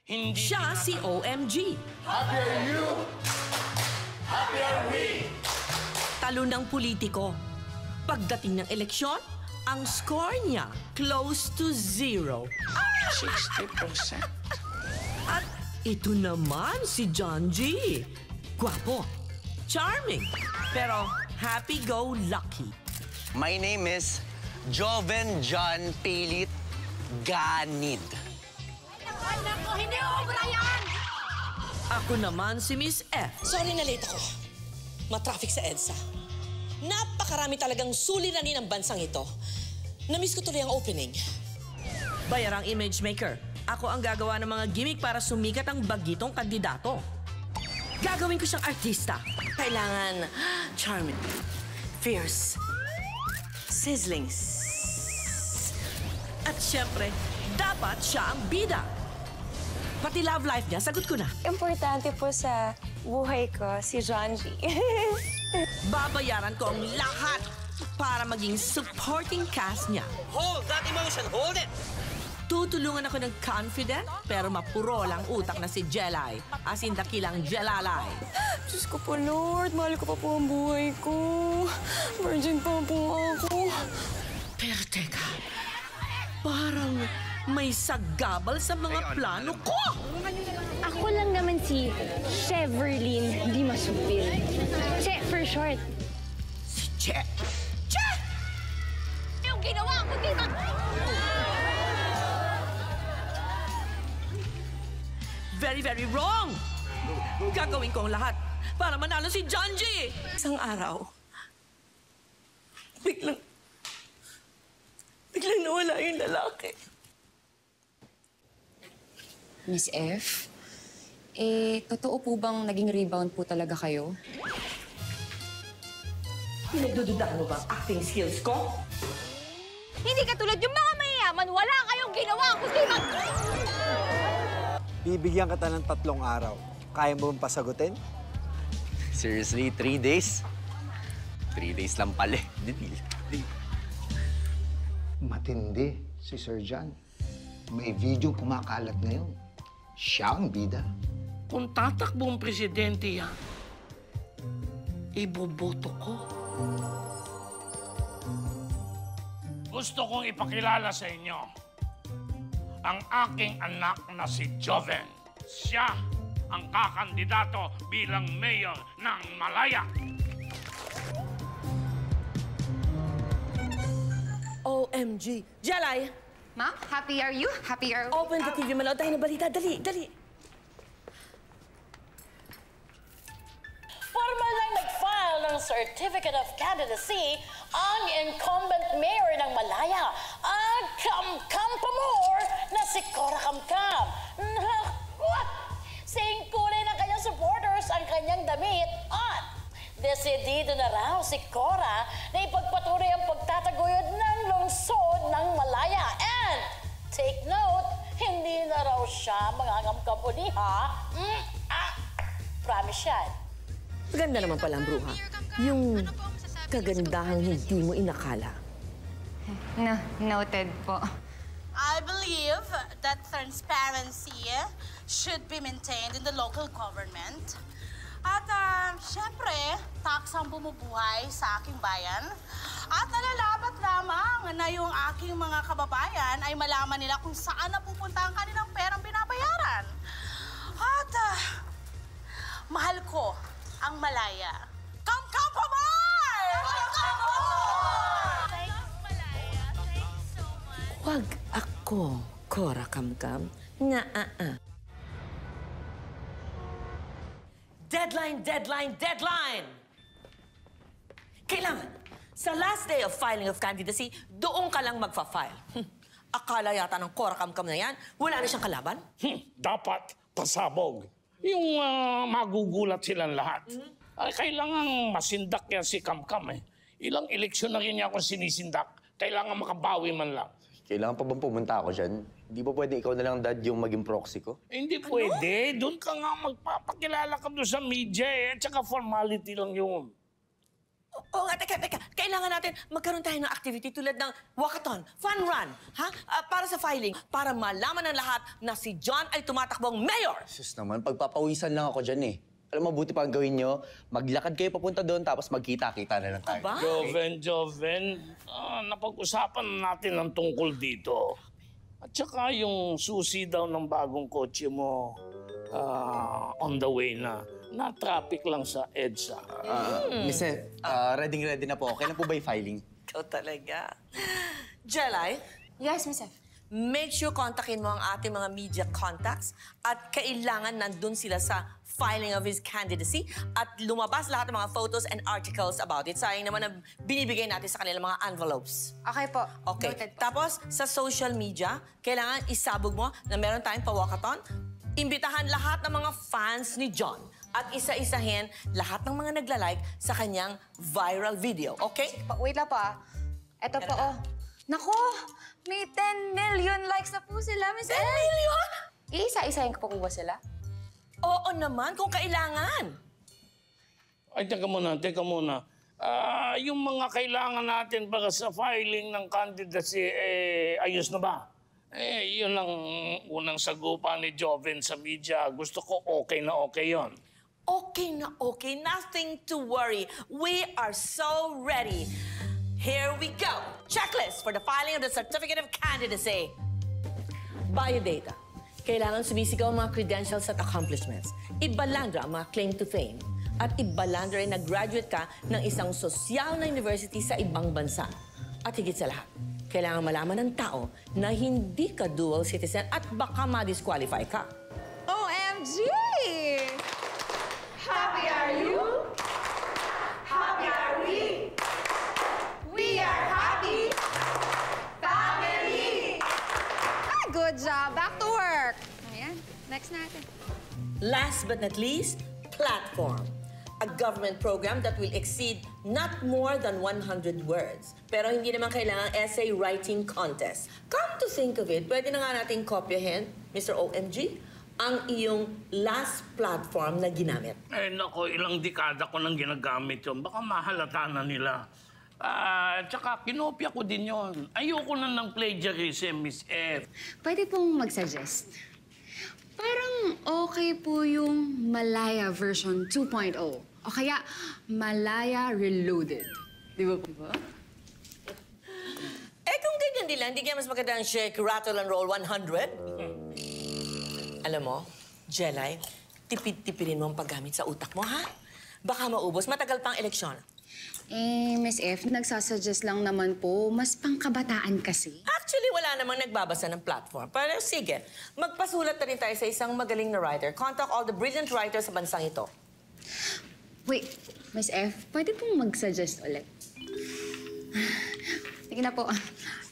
Siya si OMG. Happy are you! Happy are we! Talo ng politiko. Pagdating ng eleksyon, ang score niya close to 0. 60%. At ito naman si John G. Gwapo, charming, pero happy-go-lucky. My name is Joven John Pilit Ganid. Anak ko, hindi obra yan! Ako naman si Miss F. Sorry na late ako. Matraffic sa EDSA. Napakarami talagang suliranin ng bansang ito. Namiss ko tuloy ang opening. Bayarang image maker. Ako ang gagawa ng mga gimmick para sumikat ang bagitong kandidato. Gagawin ko siyang artista. Kailangan charming, fierce, sizzling. At syempre, dapat siya ang bida. Pati love life niya, sagot ko na. Importante po sa buhay ko si John G. Babayaran ko ang lahat para maging supporting cast niya. Hold that emotion! Hold it! Tutulungan ako ng confident pero mapuro lang utak na si Jelay. As in dakilang Jelalay. Diyos ko po, Lord. Mahal ko pa po ang buhay ko. Virgin pa po ako. Pero teka, parang may sagabal sa mga plano ko! Ako lang naman si Cheverlyn Di Masupil. Che, for short. Si Che! Che! Yung ginawa ko, di ba? Very, very wrong! Gagawin ko ang lahat para manalo si John G! Isang araw, biglang nawala yung lalaki. Miss F, totoo po bang naging rebound po talaga kayo? Pinagdududahan mo ba ang acting skills ko? Hindi katulad yung mga mayayaman, wala kayong ginawa kundi mag... Bibigyan kita ng 3 araw. Kaya mo bang pasagutin? Seriously, 3 days? 3 days lang pala. Matindi si Sir John. May video kumakalat ngayon. Siya ang bida. Kung tatakbong presidente yan, iboboto ko. Gusto kong ipakilala sa inyo ang aking anak na si Joven. Siya ang kakandidato bilang mayor ng Malaya. OMG. Jelay, Ma, happy are you? Happy are we? open the TV. Manood tayo ng balita. Dali, dali. Formal lang nag-file ng Certificate of Candidacy ang incumbent mayor ng Malaya, ang kamkamkamor na si Cora Kamkam. Singkulay ng kanyang supporters ang kanyang damit at desidido na raw si Cora na ipagpatuloy ang pagtataguyod ng lungsod ng Malaya. And, take note, hindi na raw siya mangangamkam uli, ha? Promise yan. Maganda naman pala ang bruha. Yung kagandahang hindi mo inakala. Noted po. I believe that transparency should be maintained in the local government. At syempre, tax ang bumubuhay sa aking bayan. At nalalabat lamang na yung aking mga kababayan ay malaman nila kung saan napupunta ang kanilang perang binabayaran. At mahal ko ang Malaya. Come, Pamay! Thanks, Malaya. Thanks so much. Huwag ako, Cora Kamkam. Deadline, deadline, deadline! Kailangan, sa last day of filing of candidacy, doon ka lang magfa-file. Akala yata ng Cora Kamkam na yan, wala na siyang kalaban? Dapat pasabog. Yung magugulat silang lahat. Ay, kailangan masindak yan si Kamkam eh. Ilang eleksyon na rin niya akong sinisindak. Kailangan makabawi man lang. Kailangan pa bang pumunta ako dyan? Di ba pwede ikaw na lang, Dad, yung maging proxy ko? Hindi pwede. Doon ka nga magpapakilala ka doon sa media eh. At saka formality lang yun. Oo nga, teka. Kailangan natin magkaroon tayo ng activity tulad ng walkathon, fun run, ha? Para sa filing, para malaman ng lahat na si John ay tumatakbong mayor. Sus naman, pagpapawisan lang ako dyan eh. Alam mo, buti pa ang gawin nyo, maglakad kayo papunta doon, tapos magkita-kita na lang tayo. Aba? Joven, napag-usapan natin ang tungkol dito. At saka yung susi daw ng bagong kotse mo, on the way na. Na-traffic lang sa EDSA. Miss F, ready na po. Kailan po ba yung filing? Ikaw talaga. Jelay, Yes, Miss F. make sure kontakin mo ang ating mga media contacts at kailangan nandun sila sa filing of his candidacy at lumabas lahat ng mga photos and articles about it. Sayang naman na binibigay natin sa kanila mga envelopes. Okay po. Okay. Noted po. Tapos, sa social media, kailangan isabog mo na meron tayong pa-walkathon. Imbitahan lahat ng mga fans ni John at isa-isahin lahat ng mga nagla-like sa kanyang viral video. Okay? Wait lang po Eto po, Nako, may 10 million likes na po sila, Miss 10 million? Iisa-isahin ko po ba sila? Oo naman, kung kailangan. Ay, teka muna. Yung mga kailangan natin para sa filing ng candidacy, ayos na ba? Yun ang unang sagupa ni Joven sa media. Gusto ko okay na okay yon. Okay na okay. Nothing to worry. We are so ready. Here we go. Checklist for the filing of the Certificate of Candidacy. Biodata. Kailangan sumisigaw ang mga credentials at accomplishments. Ibalandra ang mga claim to fame. At ibalandra rin na graduate ka ng isang sosyal na university sa ibang bansa. At higit sa lahat, kailangan malaman ng tao na hindi ka dual citizen at baka ma-disqualify ka. OMG! Happy are you? Happy are we? We are happy family! Good job. Back to work. Ayan. Next natin. Last but not least, platform. A government program that will exceed not more than 100 words. Pero hindi naman kailangan essay writing contest. Come to think of it, pwede na nga nating kopyahin, Mr. OMG, ang iyong last platform na ginamit. Nako, ilang dekada ko nang ginagamit yun. Baka mahalata na nila. Tsaka kinopya ko din yun. Ayoko na ng plagiarism, Miss F. Pwede pong mag-suggest. Parang okay po yung Malaya version 2.0. O kaya Malaya Reloaded. Di ba po ba? Kung ganyan nila, hindi kaya mas maganda ang shake, rattle, and roll 100? Alam mo, Jelay, tipid-tipidin mo ang paggamit sa utak mo, ha? Baka maubos, matagal pang eleksyon. Miss F, nagsasuggest lang naman po, mas pangkabataan kasi. Actually, wala namang nagbabasa ng platform. Pero sige, magpasulat na rin tayo sa isang magaling na writer. Contact all the brilliant writers sa bansang ito. Wait, Miss F, pwede pong mag-suggest ulit? Sige na po.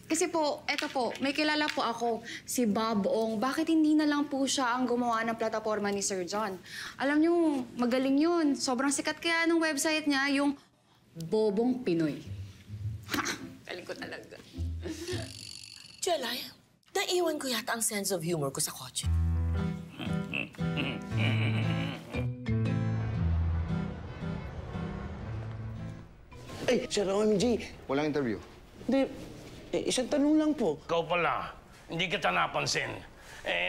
Kasi po, eto po, may kilala po ako, si Bob Ong. Bakit hindi na lang po siya ang gumawa ng plataforma ni Sir John? Alam niyo, magaling yun. Sobrang sikat kaya ng website niya, yung Bobong Pinoy. Ha! Galing ko talaga. Jelay, naiwan ko yata ang sense of humor ko sa kotse. Ay, Sir OMG. Walang interview. Hindi, isang tanong lang po. Ikaw pala, hindi kita napansin.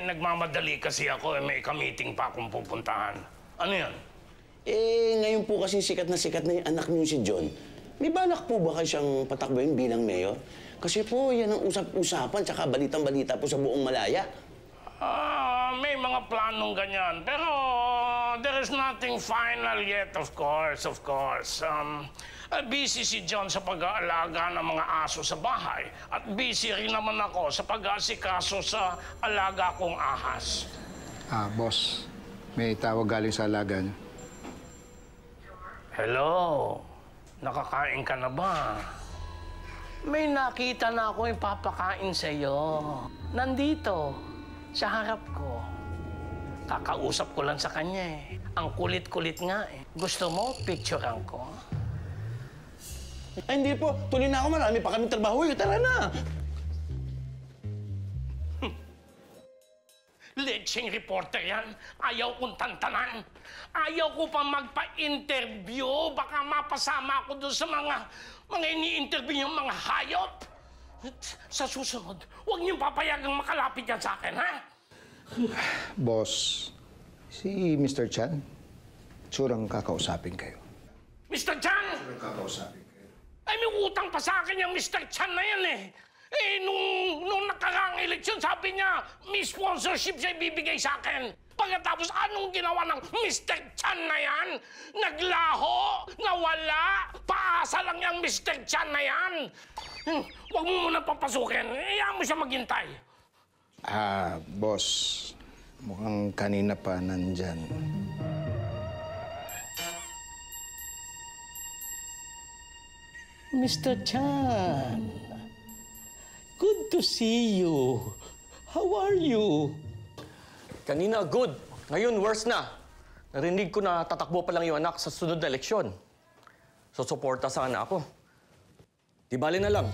Nagmamadali kasi ako, may ka-meeting pa akong pupuntahan. Ano yan? Ngayon po kasi sikat na yung anak niyo si John. May balak po ba kayo siyang patakbuhin bilang mayor? Kasi po, yan ang usap-usapan, tsaka balitang-balita po sa buong Malaya. May mga planong ganyan. Pero there is nothing final yet, of course. Busy si John sa pag-aalaga ng mga aso sa bahay. At busy rin naman ako sa pag-aasikaso sa alaga kong ahas. Boss, may tawag galing sa alaga niyo. Hello? Nakakain ka na ba? May nakita na ako yung papakain sa'yo. Nandito, sa harap ko. Kakausap ko lang sa kanya eh. Ang kulit-kulit nga eh. Gusto mo, picturean ko? Ay, hindi po. Tuloy na ako. Marami pa kami trabaho. Tara na. Lechon pitching reporter yan. Ayaw kong tantanan. Ayaw ko pa magpa-interview. Baka mapasama ako doon sa mga ini-interview yung mga hayop. Sa susunod, huwag niyong papayagang makalapit yan sa akin, ha? Boss, si Mr. Chan, surang kakausapin kayo. Mr. Chan! Surang kakausapin kayo. Ay, may utang pa sa akin yung Mr. Chan na yan, eh. Eh, nung nakaraang eleksyon, sabi niya, may sponsorship siya ibibigay sa akin. Pagkatapos, anong ginawa ng Mr. Chan na yan? Naglaho, nawala, paasa lang yung Mr. Chan na yan. Huwag mo muna papasukin, hayaan mo siya maghintay. Boss, mukhang kanina pa nandyan. Mr. Chan, good to see you. How are you? Kanina, good. Ngayon, worse na. Narinig ko na tatakbo pa lang yung anak sa sunod na eleksyon. Susuporta sana ako. Di bali na lang.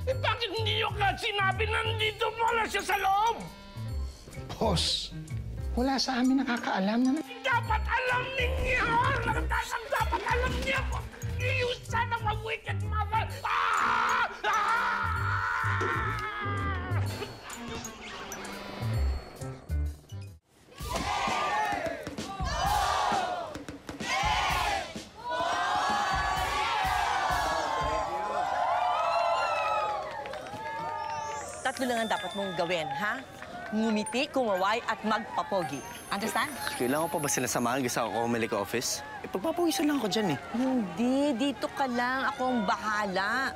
Eh, bakit hindi nyo ka sinabi nandito pala siya sa loob? Boss, wala sa amin nakakaalam na... Dapat alam ninyo! Dapat alam niyo! You son of a wicked mother! Tatlo lang ang dapat mong gawin, ha? Ngumiti, kumaway, at magpapogi. Understand? Kailangan pa ba sila samahan sa Comelec office? Eh, pagpapawisan lang ako dyan, eh. Hindi, dito ka lang. Ako ang bahala.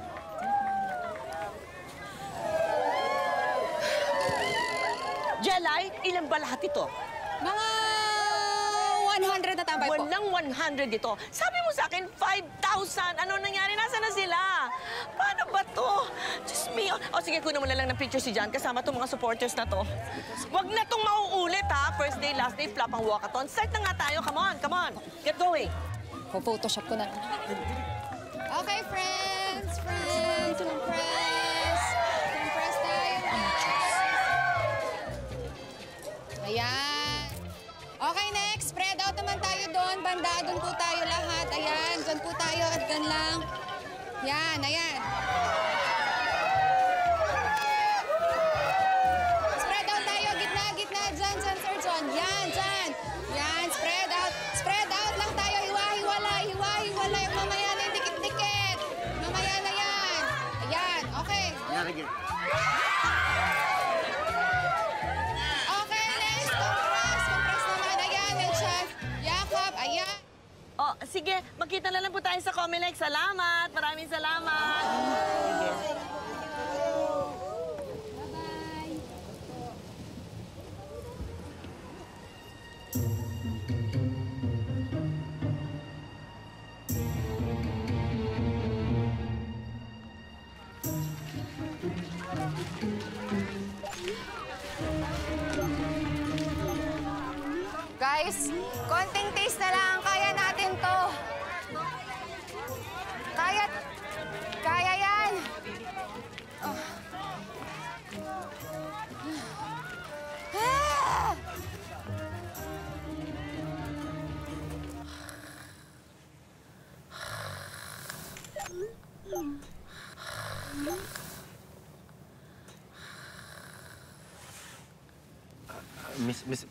Jelay, ilan ba lahat ito? Mga 100 na tambay po. Walang 100 dito. Sabi mo sa akin, 5,000. Ano nangyari? Nasaan na sila? Paano ba to? Diyos me. O sige, kunin mo na lang ng picture si John kasama itong mga supporters na to. Huwag na itong mauulit, ha? First day, last day, flop ang walkathon. Start na nga tayo. Come on, come on. Get going. Photoshop ko na. Okay, friends. Friends. Press. Press tayo. Ayan. Okay, next. Spread out naman tayo doon. Banda, doon po tayo lahat. Ayan, dyan po tayo at dyan lang. Yan, ayan. Spread out tayo. Gitna, gitna. Dyan, dyan, Sir John. Yan, dyan. Yan, spread out. Spread out lang tayo. Hiwa-hiwalay, hiwa-hiwalay. Mamaya na yung dikit-dikit. Mamaya na yan. Ayan, okay. Okay, next. Compress. Compress naman. Ayan, yung chef. Yakap, ayan. Oh, sige, magkita na lang po tayo sa Comelec. Salamat. Maraming salamat. Sige. Guys, konting taste na lang. Kaya natin to. Kaya yan. Oh. Ah!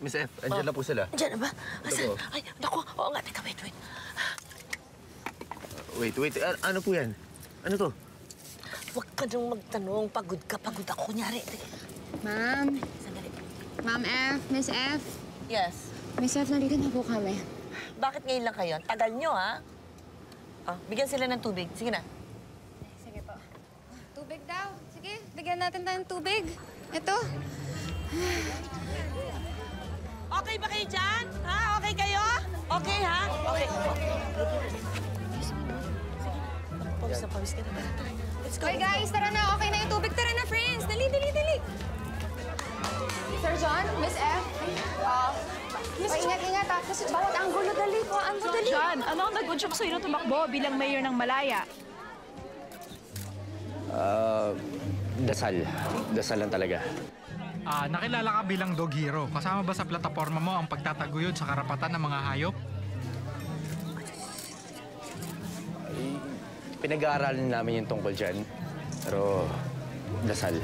Miss F, andyan na po sila. Andiyan na ba? Ito po. Ay, naku. Oo nga, teka, wait. Wait. Ano po yan? Ano to? Huwag ka nang magtanong. Pagod ka, pagod ako. Kunyari. Ma'am. Sandali. Ma'am F, Miss F. Yes. Miss F, nandito na po kami. Bakit ngayon lang kayo? Tagal nyo, ha? Oh, bigyan sila ng tubig. Sige na. Sige po. Tubig daw. Sige, bigyan natin tayo ng tubig. Ito. Okay ba kayo dyan? Ha? Okay kayo? Okay, ha? Okay. Pawis na pawis ka na ba? Let's go. Okay, guys, tara na. Okay na yung tubig. Tara na, friends. Dali. Sir John, Miss F. Ingat-ingat, ha. Kasi bawat anggulo, dali po. So, John, ano ang nag-udyok sa'yo na tumakbo bilang mayor ng Malaya? Dasal. Dasal lang talaga. Nakilala ka bilang dog hero. Kasama ba sa plataforma mo ang pagtataguyod sa karapatan ng mga hayop? Pinag-aaralan namin yung tungkol dyan. Pero dasal.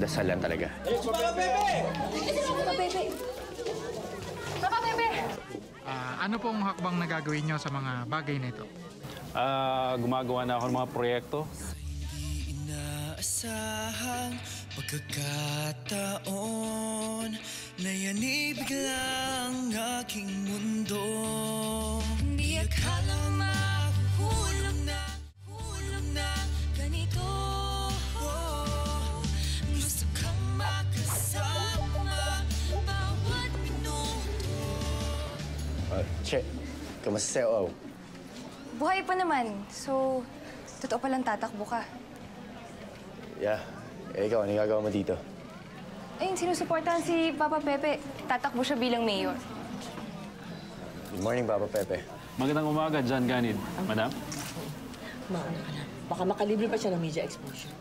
Dasal lang talaga. Papa Pepe! Papa Pepe! Ano pong hakbang na gagawin nyo sa mga bagay na ito? Gumagawa na ako ng mga proyekto. Inaasahang pagkakataon na yanig biglang aking mundo. Hindi akala mahuhulog na ganito. Gusto kang makasama bawat minuto. Che, kamusta sa'yo? Buhay pa naman. So, totoo palang tatakbo ka. Yeah. Ikaw, ano gagawa mo dito? Ayun, sinusuportahan si Papa Pepe. Tatakbo siya bilang mayor. Good morning, Papa Pepe. Magandang umaga, John Ganid. Madam? Mauna ka na. Baka makalibre pa siya ng media exposure.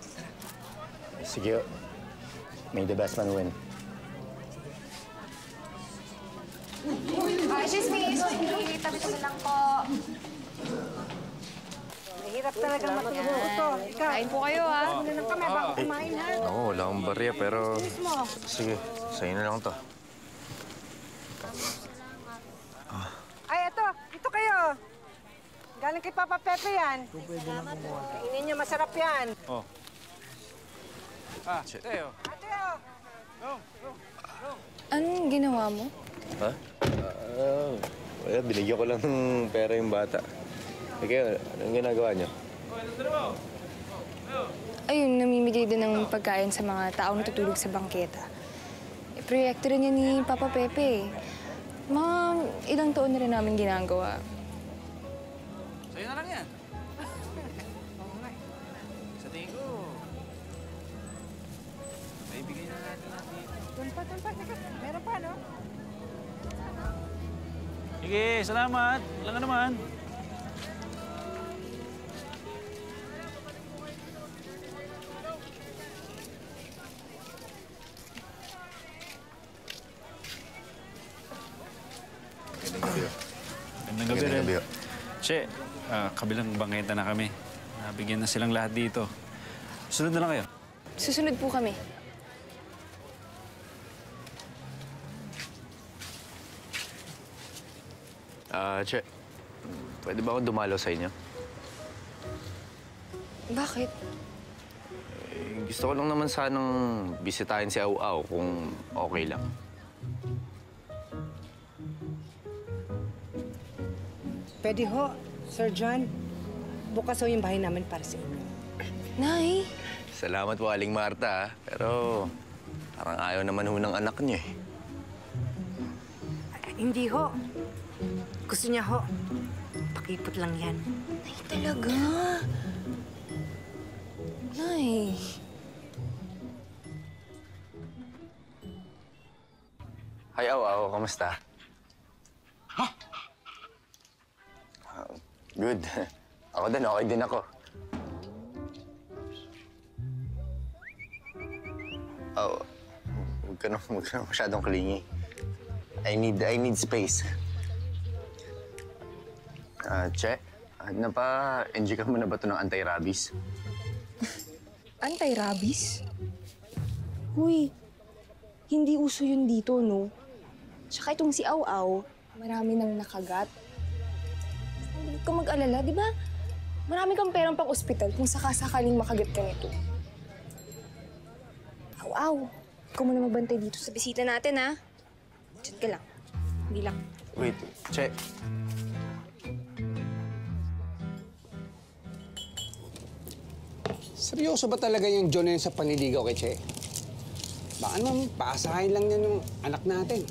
Sige. May the best man win. Excuse me. Tabi ko lang po. Mahirap talaga matulog ito. Ikaw. Kain po kayo, ha? Muna lang kami bago kumain, ha? Oo, wala akong barya, pero... Sige, sa'yo na lang to. Ay, ito kayo. Galing kay Papa Pepe yan. Kainin niyo, masarap yan. Oh. Teo. Anong ginawa mo? Ha? Wala, binigyan ko lang ng pera yung bata. Kayo, anong ginagawa niyo? Ayun, namimigay din ng pagkain sa mga taong natutulog sa bangketa. Proyekto rin yan ni Papa Pepe. Mga ilang taon na rin namin ginagawa. Sa'yo na lang yan. Sa tingin ko, maibigay na natin Tulpa. Teka, meron pa, no? Sige, salamat. Wala nga naman. Magandang gabi rin. Che, kabilang bangketa na kami. Nabigyan na silang lahat dito. Sunod na lang kayo. Susunod po kami. Che, pwede ba ako dumalo sa inyo? Bakit? Gusto ko lang naman sanang bisitahin si Au-Au kung okay lang. Pwede ho, Sir John. Bukas ho yung bahay namin para sa inyo. Nay! Salamat po, Aling Marta, pero parang ayaw naman ho ng anak niyo eh. Hindi ho. Gusto niya ho. Pakipot lang yan. Nay, talaga? Nay. Hi, Au-Au. Kamusta? Good. Ako din, okay din ako. Huwag ka na masyadong clingy. I need space. Che, napa-enjoy ka mo na ba ito ng anti-rabies? Anti-rabies? Huy, hindi uso yun dito, no? Tsaka itong si Au-Au, marami nang nakagat. Huwag kang mag-alala, di ba? Marami kang perang pang ospital kung sakasakaling makagat ka nito. Au-Au, ikaw muna magbantay dito sa bisita natin, ha? Diyan ka lang. Hindi lang. Wait, Che. Seryoso ba talaga yung John na yun sa panliligaw kay Che? Baka naman, paasahin lang yan yung anak natin.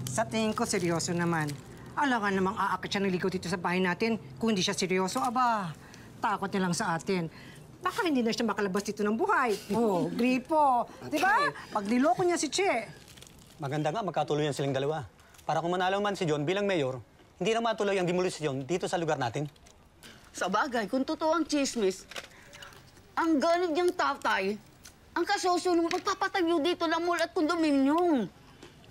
Sa tingin ko, seryoso naman. Alam ka namang aakit siya ng ligaw dito sa bahay natin. Kung hindi siya seryoso, aba, takot niya lang sa atin. Baka hindi na siya makalabas dito ng buhay. Oh, gripo. Di ba? Pag niloko niya si Che. Maganda nga magkatuluyan silang dalawa. Para kung manalo man si John bilang mayor, hindi na matuloy ang demolisyon dito sa lugar natin. Sa bagay, kung totoo ang chismis, ang ganig niyang tatay, ang kasusunod magpapatayo dito ng mall at kondominium.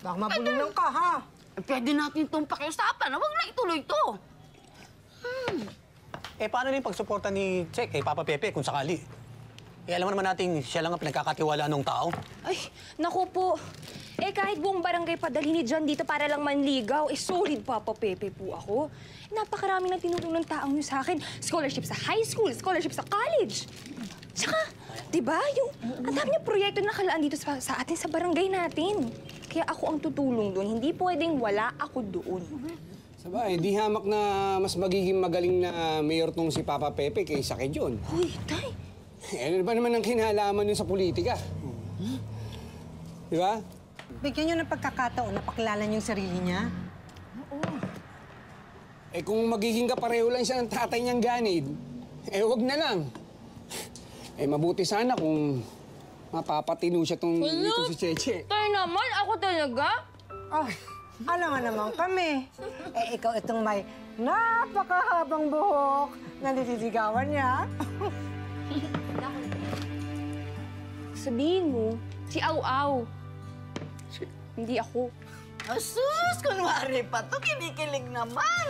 Baka mabulunan ka, ha? Pwede natin itong pakiusapan. Huwag na ituloy ito. Paano rin pagsuporta ni Che kay Papa Pepe kung sakali? Alam mo naman natin, siya lang ang pinagkakatiwalaan ng tao. Ay, naku po. Kahit buong barangay padali ni John dito para lang manligaw, solid Papa Pepe po ako. Napakarami na tinulong ng taong niyo sa akin. Scholarship sa high school, scholarship sa college. Tsaka, di ba, ang dami niya proyekto na nakalaan dito sa atin sa barangay natin. Kaya ako ang tutulong doon. Hindi pwedeng wala ako doon. Sabay, di hamak na mas magiging magaling na mayor tong si Papa Pepe kaysa kay John. Uy, tay! Ano ba naman ang kinalaman yun sa politika? Di ba? Bigyan niyo ng pagkakataon na pakilala niyo yung sarili niya. Oo. Kung magiging kapareho lang siya ng tatay niyang ganid, wag na lang. Mabuti sana kung mapapatino siya tong dito si Cheche. Tay naman, ako talaga? Alam nga naman kami. Ikaw itong may napakahabang buhok na nililigawan niya. Sabihin mo, si Au-Au. Hindi ako. Asus! Kunwari pa to, kinikilig naman.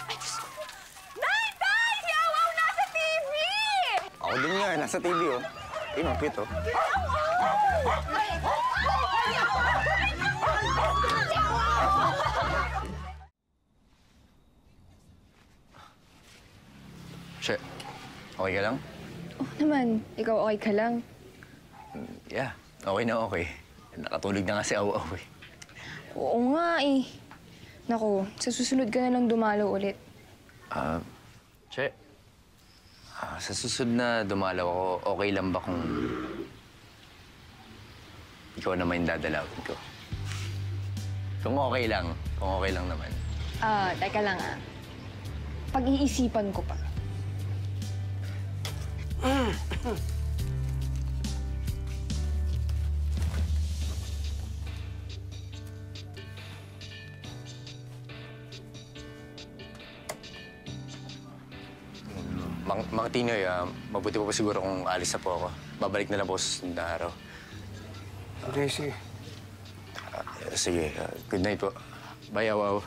Ay, Diyos ko. Nay! Tay! Si Au-Au nasa TV! Ako din nga, nasa TV, oh. Mapit, oh. Che, okay ka lang? Oh, naman. Ikaw okay ka lang? Yeah, okay na okay. Nakatulog na nga si Au-Au, eh. Oo nga, eh. Naku, sa susunod ka na lang dumalo ulit. Che, sa susunod na dumalaw ako, okay lang ba kung ikaw naman yung dadalawin ko? Kung okay lang naman. Teka lang, Pag-iisipan ko pa. Mga Tinoy, mabuti pa siguro kung alis na po ako. Babalik na lang po sa susunod na araw. Okay, sige. Sige, good night po. Bye, Au-Au.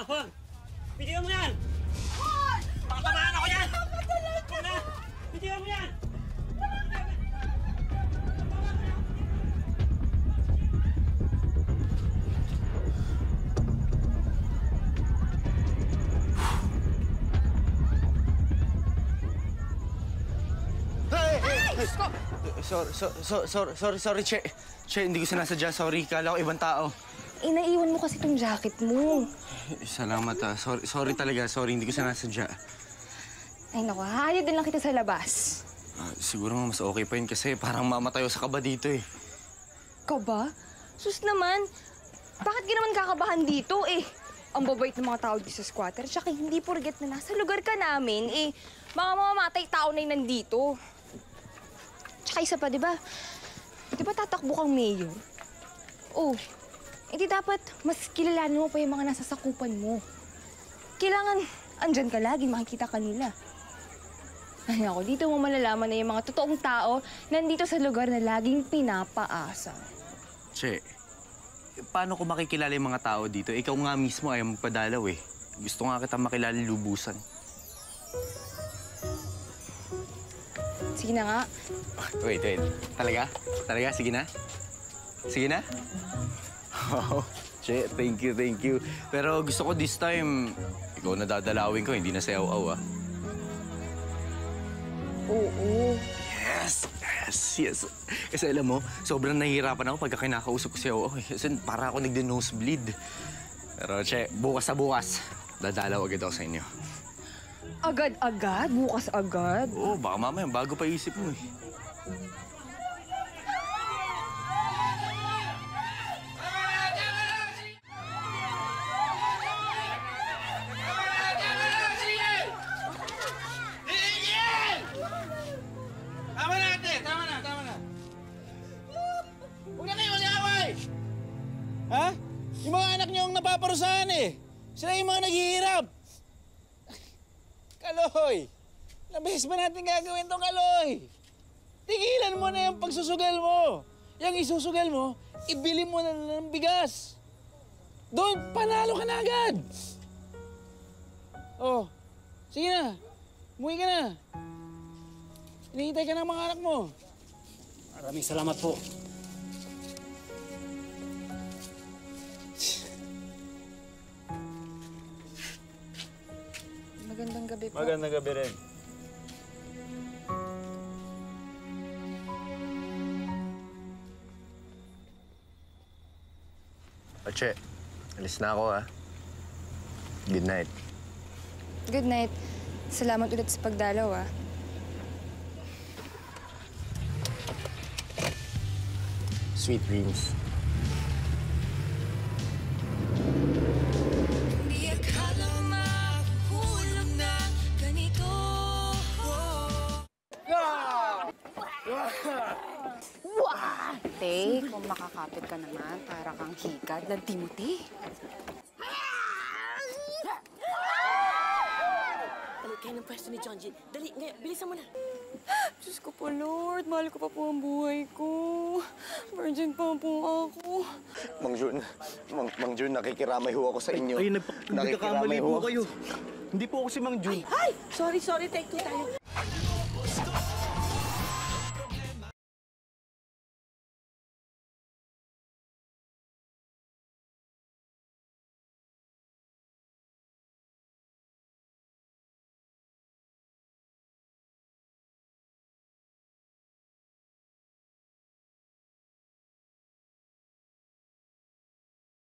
Juan! Bitiwan mo yan! Juan! Pakatamaan ako yan! Huwag na! Bitiwan mo yan! Sorry, Che. Che, hindi ko sinasadya. Sorry, kala ko ibang tao. Naiwan mo kasi itong jacket mo. Salamat, Sorry talaga. Sorry, hindi ko sinasadya. Ay, naku, hahalid din lang kita sa labas. Siguro nga mas okay pa yun kasi parang mamatayo sa kaba dito, eh. Kaba? Sus naman, bakit ka naman kakabahan dito, eh? Ang babait ng mga tao dito sa squatter, tsaka hindi porget na nasa lugar ka namin, mga mamamatay tao na yung nandito. Tsaka isa pa, di ba tatakbo kang mayor? Oh, di dapat mas kilalanin mo pa yung mga nasa sakupan mo. Kailangan andyan ka lagi, makikita ka nila. Ay ako, dito mo malalaman na yung mga totoong tao nandito sa lugar na laging pinapaasa. Che, paano ko makikilala yung mga tao dito? Ikaw nga mismo ayaw magpadalaw, eh. Gusto nga kita makilala lubusan. Sige na nga. Wait. Talaga? Sige na? Sige na? Oh, Che, thank you. Pero gusto ko this time, ikaw na dadalawin ko, hindi na si Au-Au, ah. Oo. Yes. Kasi alam mo, sobrang nahihirapan ako pagka kinakausap ko si Au-Au. Kasi para ako nagdi-nosebleed. Pero Che, bukas sa bukas, dadalaw agad ako sa inyo. Agad-agad? Bukas agad? Oo, baka mamaya bago pa isip mo, eh. Tama na. Huwag na kayo mag-away! Ha? Sila yung mga naghihirap. Kaloy! Nabihis ba natin gagawin tong Kaloy? Tigilan mo na yung pagsusugal mo. Yung isusugal mo, ibili mo na ng bigas. Doon, panalo ka na agad. Oh, sige na. Umuwi ka na. Hinihintay ka ng mga anak mo. Maraming salamat po. Magandang gabi po. Magandang gabi rin. Che, alis na ako ha. Good night. Good night. Salamat ulit sa pagdalaw, ah. Sweet dreams. Tay, kung makakapit ka naman, para kang higad ng Timothy. Dali, kayo ng pwesto ni John G. Dali, ngayon, bilisan mo na. Diyos ko po, Lord. Mahal ko pa po ang buhay ko. Virgin pa po ako. Mang Jun, nakikiramay ho ako sa inyo. Ay, nagkakamali po kayo. Hindi po ako si Mang Jun. Ay! Sorry. Take two tayo.